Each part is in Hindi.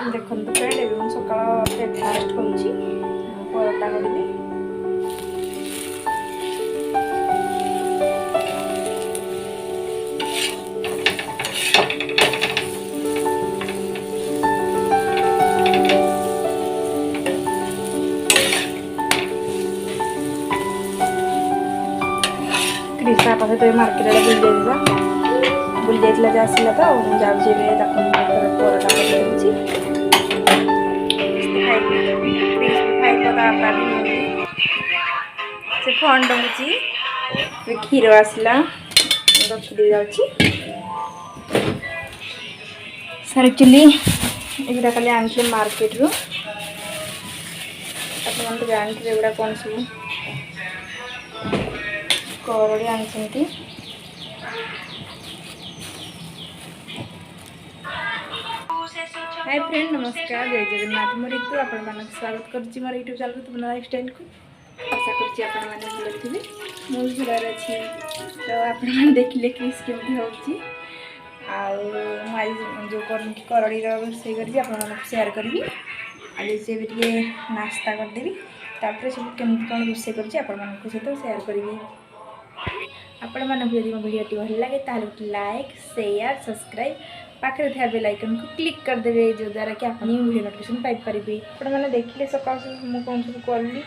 देखो फ्रेंड एवं सकाल ब्रेकफास्ट करुँची परोटा करी कृष्णा पास तो मार्केट आड़े बुली जाइला आसला तो जाऊँगी परोटा से फोन डुची क्षीर आसला रखी जाऊँगी सर एक्चुअली एगुड़ा खाली आनी मार्केट रू आप जानते एगुड़ा कौन सब करड़ी आनी हाय फ्रेंड नमस्कार जय जगन्नाथ मोर ऋतु आपण स्वागत करुच्ची मोर यूट्यूब चैनल तुम लाइफस्टाइल को आशा करुच्ची आपने भल थे अच्छी तो आप देखिले क्रिस केमती होची आज जो करड़ी रोषे कर सेयार करी आज से भी नाश्ता करदेवी तापर सब केमती कौन रोषे कर सहित सेयार करी आपण मानक यदि मो वीडियो भल लगे तो लाइक शेयर सब्सक्राइब पाखे थे बेल आइकन को क्लिक करदे जो द्वारा कि आप वीडियो नोटिफिकेशन पाइपर आपने देखिले सका मुझे कौन सब कली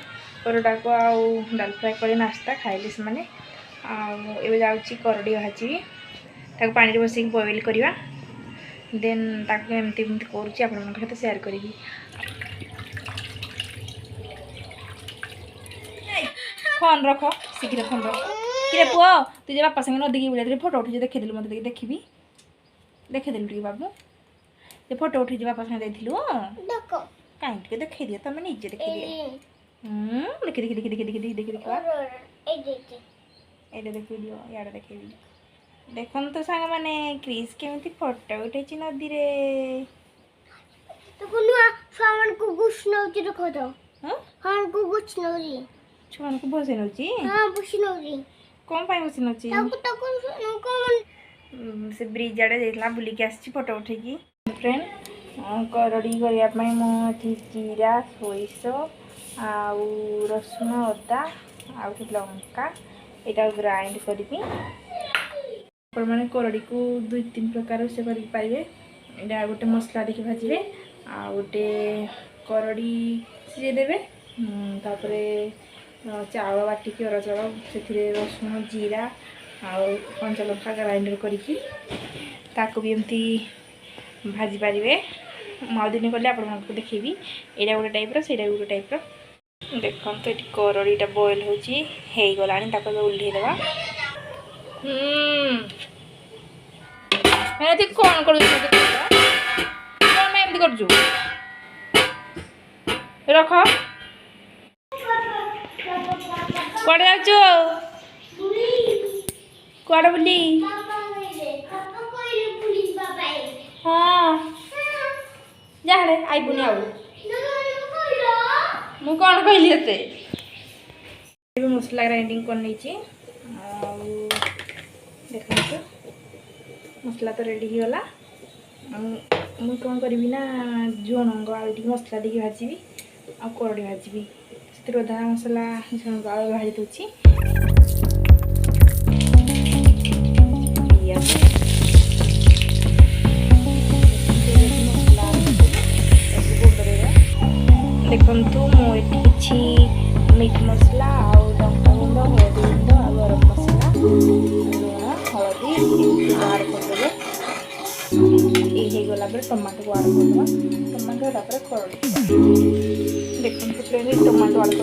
परोटा को आउ डाल फ्राए कर नाश्ता खाइले से मैंने आए जाऊँगी करड़ी भाजी पानी बस बॉइल करवा देन एमती कर सेयार करी फोन रख शीघ्र फोन रख कि पुआ तुझे बापा संगे नदी बुला फोटो उठे देखी मत देखी देखेदेलु टे बाबू ये फोटो उठी बापा संगे कहीं देखे दिए तुम निजे देखे दिए देखी देखी देखी देखी देखी देखी देखी देखा ये देखी दियो यार देखे देखन तो सांग माने क्रिस केमती फोटो उठे नदी रे तो कुनुआ सामान को गुछ नउची देखो तो हां हां को गुछ नउची छुआन को बसे नउची हां बसे नउची कोन पाई बसे नउची से ब्रिज आड़े जाइला बुलिक आसी फोटो उठेकी फ्रेंड करड़ी करने मुझे जीरा सोरिष आउ रसुण अदा आउ लंका यहाँ ग्राइंड करी मैंने करड़ी को 2-3 प्रकार से करेंगे यहाँ गोटे मसला देखिए भाजबे आ गोटे करड़ी सीझेदेवे तापर चाउल बाटिक अर चाउल से रसुण जीरा आउ कंचा लंका ग्राइंडर करी भी एमती भाजी पारे दिन कले आपको देखेबी यहाँ गोटे टाइप से गोटे टाइप देखो तो ये करड़ीटा बॉयल होगला ओल्लैदेवा मैंने कौन कर रख कड़े जाऊ कड़े बुली हाँ जाड़े आईबुनि आउ मु कौन कहली मसला ग्राइंडिंग कर देखो मसला तो रेडी होगला मुझे कौन करी ना झुणंग आलू मसला देके भाजी आ करड़ी भाजी से अधा मसला झुणंग आलू भाजी दूची देखु मुझे मीट मसला आउ लंका गुंड हलदी गुंड आ गरम मसला लुण हलदी बाहर करदे ये गला टमाटो बाहर करदे टमाटो तापर करड़ी देखो फ्रेंड टमाटो बाहर कर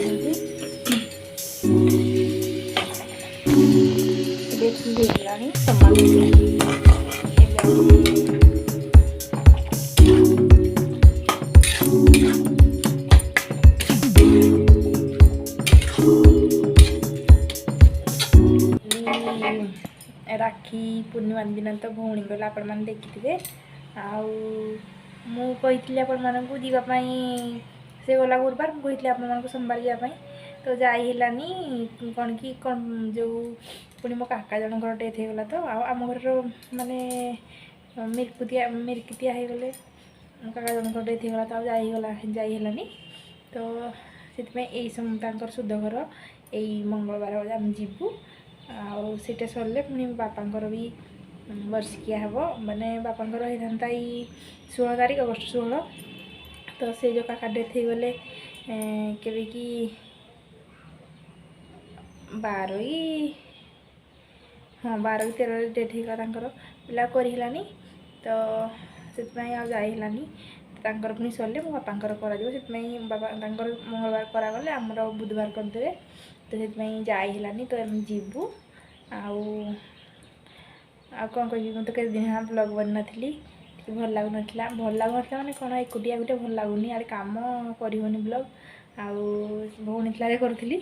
टमाटो राखी पूर्णिमा दिन तो भौणी गला आपण मैंने देखी मुझे आपण मानक जावाई से गला गुरुवार मुझे आपण सोमवार जावाई तो जाइलानी कौन कि जो पुणी मो काका जनकर डेथ होगला तो आम घर माने मिरकुतिया हो गले काका जन डेथ होगा तो जाइलानी तो से सुधर यही मंगलवार आम जीवु आटा सरले पुणी बापांकर भी वर्षिकिया हम माने बापांकर होता 16 तारीख अगस्ट 16 तो से जो काका डेथ हो गले केवे कि 12 हाँ 12 कि 13 डेथ होगा पिला करलानी तो से जाइलानी पुणी सरले मो बापांकर कर बाबा मंगलवार करागले आमर बुधवार करदे तो से जाइलानी तो आम जीवु आ कौन कह मत के दिन ब्लॉग बन नी भल लगुन मैंने कौन एकुटिया गोटे भल लगुनि आड़े कम करनी ब्लॉग आउनी थी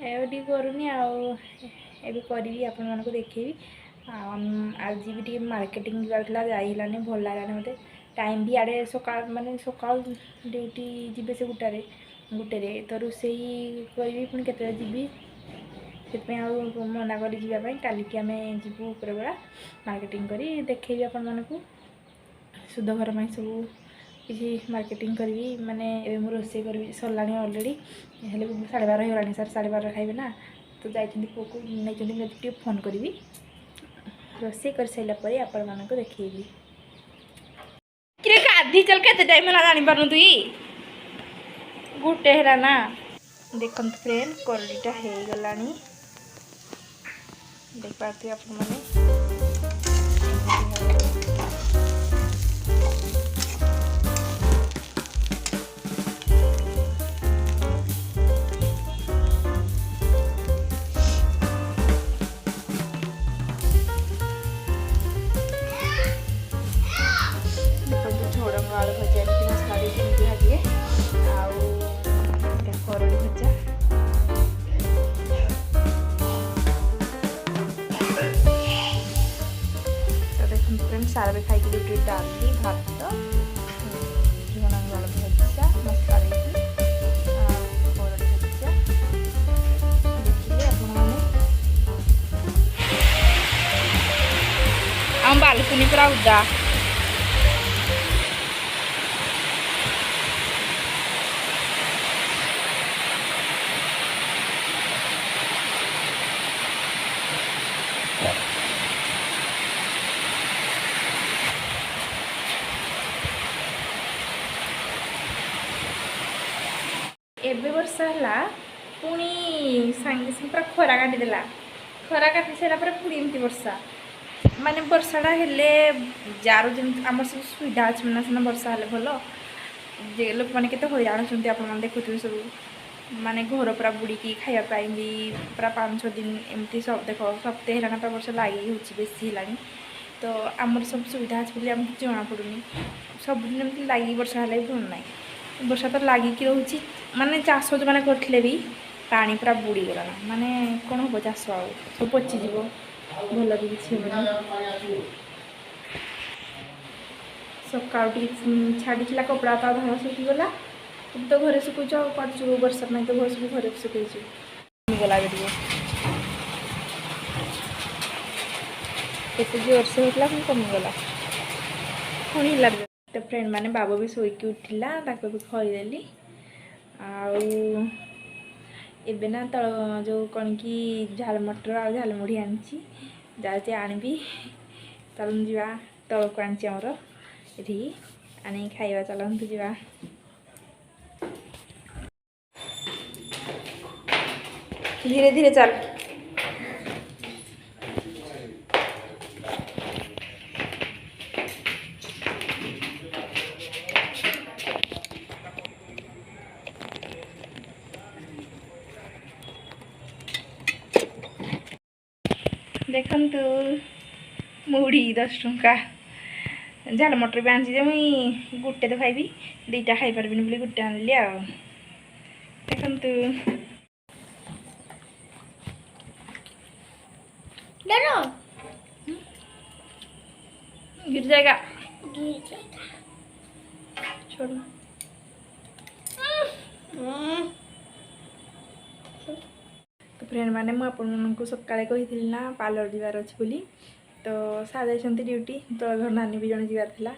करी करूनी आबि करी आपण मानक देखी आज भी टी मार्केटिंग जाइलानी भल लगानी मत टाइम भी आड़े सका माने सका ड्यूटी जी से गोटे तो रोसे करी पुणी के जी से मना कर कालिकी आम जीवु उपर बेला मार्केटिंग करी देखेबी आपण मानक शुद्ध घर में सब किसी मार्केटिंग करी माने मु रोसे करी सरला अलरेडी हेल्ले 12:30 होगा सर 12:30 खाइबे ना तो जाइए पुओ को नहीं फोन करी रोसे कर सारापर आपण मानक देखेबी कि गाधी चल के टाइम है जानी पारनु तुई गोटे है ना देखते फ्रेंड करलीटा हो गलानी देख पाते आपण माने झोड़ंग आलू भजा मसला देती भाजिए करड़ी भजा फ्रेंड सारा भी खाई ड्यूटी डाली भात झोड़ंग आलू भजा मसला देती करड़ी भजा देखिए आम बालकुनी पूरा उदा एबे वर्षा है पुणी सांगे सांगे पूरा खरा काटिदेला खरा काटि सारापर पुणी एमती वर्षा माने वर्षाटा हेले जार जमी आम सब सुविधा अच्छे ना सीना वर्षा हेले भल जे लोक मैंने केते हईराण होती आप देखुवे सब माने घर पूरा बुड़ीकी खायापाई भी पूरा 5-6 दिन एमती सब देख सप्ताह है पूरा वर्षा लगी हो बेसी है तो आमर सब सुविधा अच्छे बोली आमको जना पड़ूनी सबुदिन एमती लगी वर्षा हेल्ले भी भल ना वर्षा तो लगिकी रोचे माने चाष जो मैंने करते भी पानी पूरा बुड़ी गला माने कौन हम चाष आ सब पचिज भल भी किसी सका छाड़ी कपड़ा तो धार सुखीगला तो घरे सुखुच पड़चु वर्षा नहीं तो घर सब घरे सुखी गला केते जोर से होता पुणी कमीगला पुणी लगे तो फ्रेंड माने बाबू भी शोक उठिला भी खईदेली आबे ना तल जो कौन कि झाल मटर आ झाल मुढ़ी आनी जाती आनबी चलते जा तल को आनी आमर ये आनी खाइबा चलते जा धीरे धीरे चल देखु मुढ़ी 10 टंका झाल मटर भी आनी मुई गोटे तो खाइबी 2टा खाई पार्बी बोली गोटे आनली आ देखु गिर जाएगा छोड़ो तो फ्रेंड मैंने मुझे सकाଳେ कही ना पार्लर जीवार अच्छी बोली तो सार जाती ड्यूटी तो घर नानी भी जन जीवार था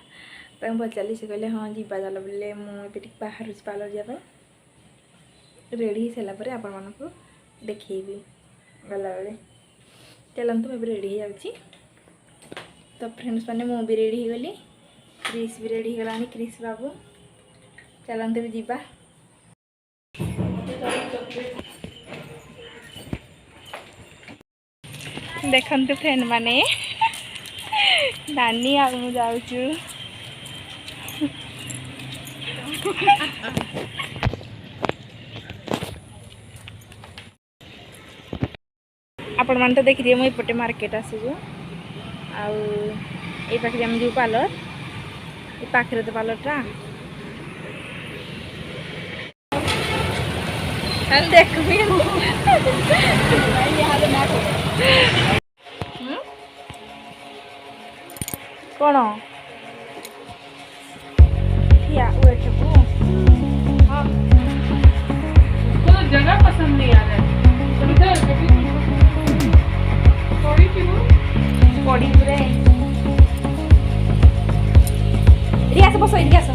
पचारि से कहले हाँ जीवा चल बोले मुझे बाहर पार्लर जावाई रेडी हो सारापर आपण मानक देखी गला बेले चलतु मुझे रेडी हो जाऊँगी। तो फ्रेंड्स मैंने मु भी रेडी हो गली क्रिस भी रेडी हो गलानी क्रिस बाबू चलते भी जीवा देखते फ्रेंड माने नानी आ जाऊँ आपण मैंने तो देखिए मुझे एपटे मार्केट आसू आई पाखे आम जो पार्लर ये पाखे तो पार्लरटा देख कौन या वेट हाँ जगह पसंद नहीं आ रहा है पड़ी पूरे रिया से बसो रिया से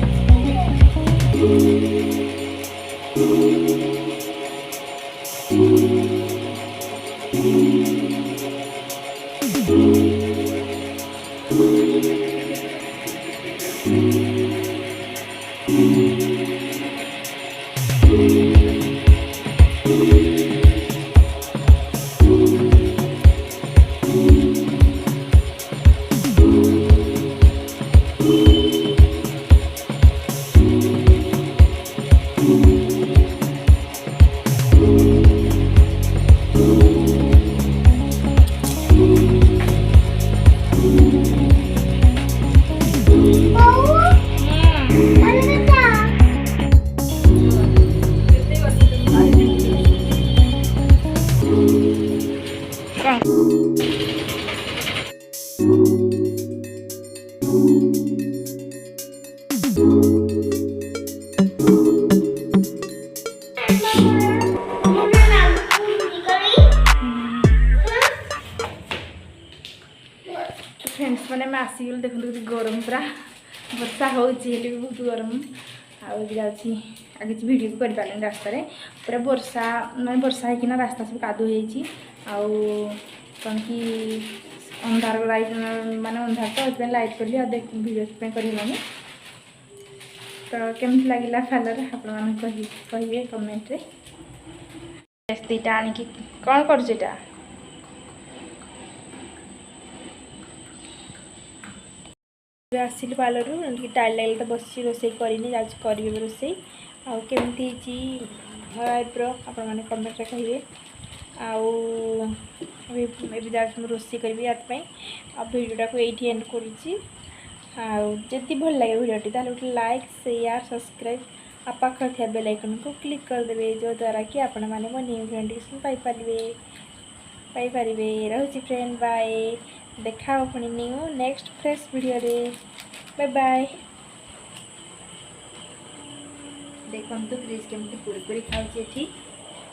फ्रेंड्स मैंने मैं आसीगल देखते गरम पूरा वर्षा होती बहुत गरम आगे आगे भिड भी कर पारे रास्तार पूरा वर्षा मैं वर्षा होना रास्ता सब कादु कौन कि अंधार लाइट माने अंधार तो लाइट कली भिडियो करनी तो केमती लगे पार्लर आपण कहे कमेंट दुईटा आणिकी कौन करा आसिल पार्लर टाइल लगे तो बस रोसे करी रोसे आमती आईब्रो आपण मैंने कमेंट कहे आगे रोसे करी भिडियोटा को ये एंड करुँची आदि भल लगे भिडियोटी गोटे लाइक शेयर सब्सक्राइब आ पाखे थे बेल आइकन को क्लिक करदे जो द्वारा कि आपण मैंने मो न्यू नोटिफिकेशन पाइपर रोचे फ्रेंड बाय देखा पुणी न्यू नेक्स्ट फ्रेश वीडियो रे बाय बाय। देखो क्रिस केमती कुरकुरी खाऊँ।